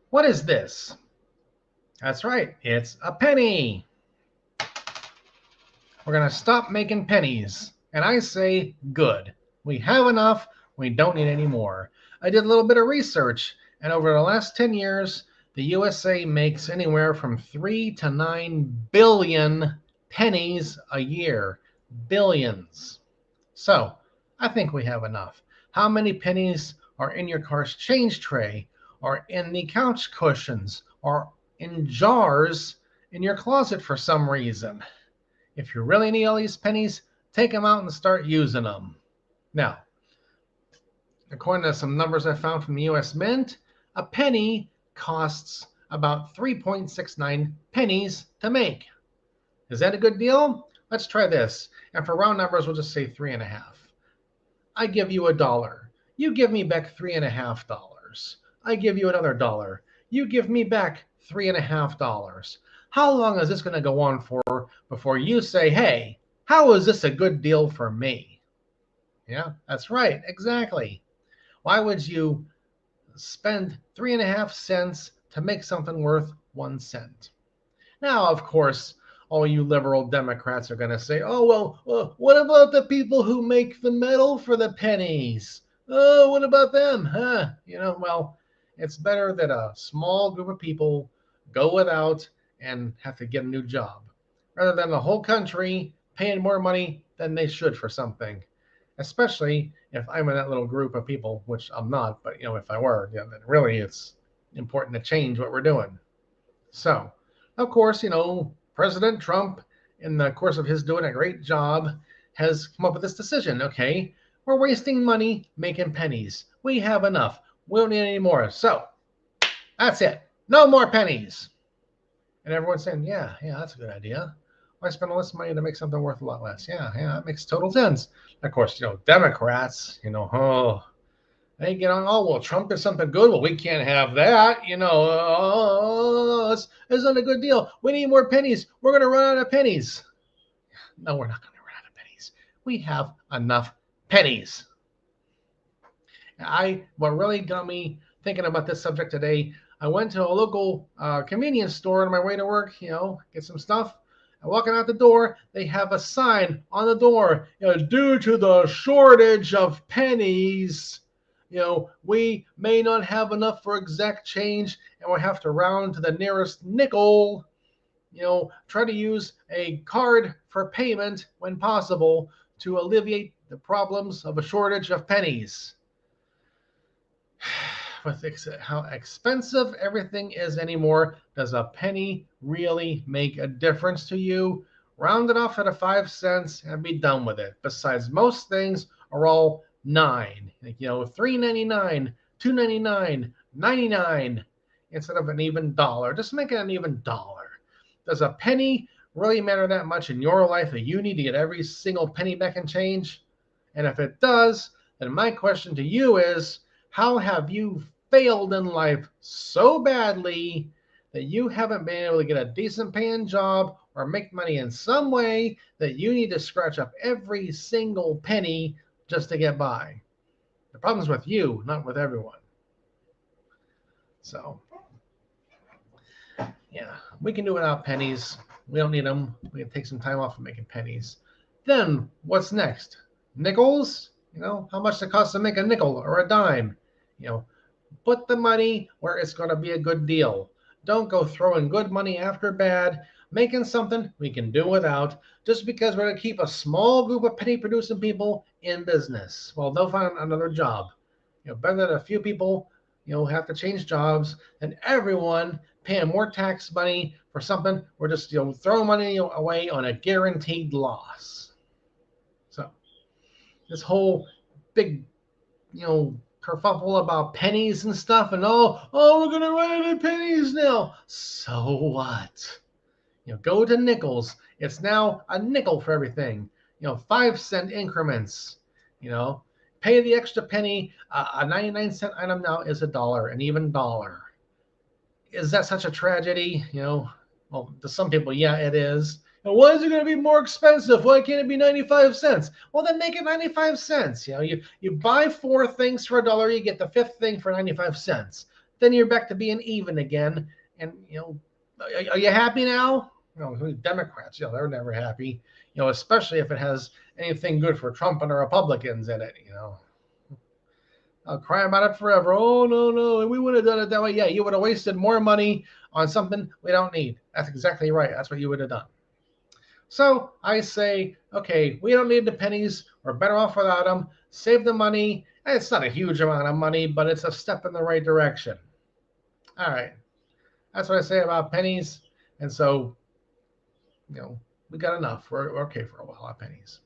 What is this? That's right, it's a penny. We're going to stop making pennies. And I say, good. We have enough. We don't need any more. I did a little bit of research, and over the last 10 years, the USA makes anywhere from 3 to 9 billion pennies a year. Billions. So, I think we have enough. How many pennies are in your car's change tray, or in the couch cushions, or in jars in your closet for some reason? If you really need all these pennies, take them out and start using them. Now, according to some numbers I found from the US Mint, a penny costs about 3.69 pennies to make. Is that a good deal? Let's try this. And for round numbers, we'll just say 3.5. I give you $1. You give me back $3.50. I give you another dollar. You give me back $3.50. How long is this going to go on for before you say, hey, how is this a good deal for me? Yeah, that's right, exactly. Why would you spend 3.5 cents to make something worth 1 cent? Now, of course, all you liberal Democrats are going to say, oh, well, what about the people who make the metal for the pennies? Oh, what about them? Huh? Well, it's better that a small group of people go without and have to get a new job rather than the whole country paying more money than they should for something. Especially if I'm in that little group of people, which I'm not, but if I were, then really it's important to change what we're doing. So, of course, President Trump, in the course of his doing a great job, has come up with this decision. Okay, we're wasting money making pennies. We have enough. We don't need any more. So, that's it. No more pennies. And everyone's saying, yeah, that's a good idea. Why spend all this money to make something worth a lot less? Yeah, that makes total sense. Of course, Democrats, they get on, oh, well, Trump did something good. Well, we can't have that. This isn't a good deal. We need more pennies. We're going to run out of pennies. No, we're not going to run out of pennies. We have enough pennies. What really got me thinking about this subject today, I went to a local convenience store on my way to work, get some stuff. And walking out the door, they have a sign on the door, due to the shortage of pennies, we may not have enough for exact change and we'll have to round to the nearest nickel. Try to use a card for payment when possible to alleviate the problems of a shortage of pennies. With how expensive everything is anymore, does a penny really make a difference to you? Round it off at 5 cents and be done with it. Besides, most things are all 9. $3.99, $2.99, 99 instead of an even dollar. Just make it an even dollar. Does a penny really matter that much in your life that you need to get every single penny back and change? And if it does, then my question to you is, how have you failed in life so badly that you haven't been able to get a decent paying job or make money in some way that you need to scratch up every single penny just to get by? The problem's with you, not with everyone. So, yeah, we can do without pennies. We don't need them. We can take some time off from making pennies. Then, what's next? Nickels? How much it costs to make a nickel or a dime? Put the money where it's going to be a good deal. Don't go throwing good money after bad, making something we can do without just because we're going to keep a small group of penny producing people in business. Well, they'll find another job. Better that a few people, have to change jobs than everyone paying more tax money for something we're just, throwing money away on a guaranteed loss. So this whole big, kerfuffle about pennies and stuff, and we're gonna run out of pennies now. So what? Go to nickels. It's now a nickel for everything. 5 cent increments. Pay the extra penny. A 99-cent item now is $1, an even dollar. Is that such a tragedy? Well, to some people, yeah, it is. And why is it going to be more expensive? Why can't it be 95 cents? Well, then make it 95 cents. You buy 4 things for $1, you get the 5th thing for 95 cents. then you're back to being even again. And are you happy now? Democrats, they're never happy. Especially if it has anything good for Trump and the Republicans in it. I'll cry about it forever. Oh no, no, we would have done it that way. Yeah, you would have wasted more money on something we don't need. That's exactly right. That's what you would have done. So I say, okay, we don't need the pennies. We're better off without them. Save the money. It's not a huge amount of money, but it's a step in the right direction. All right. That's what I say about pennies. And so, we got enough. We're okay for a while on pennies.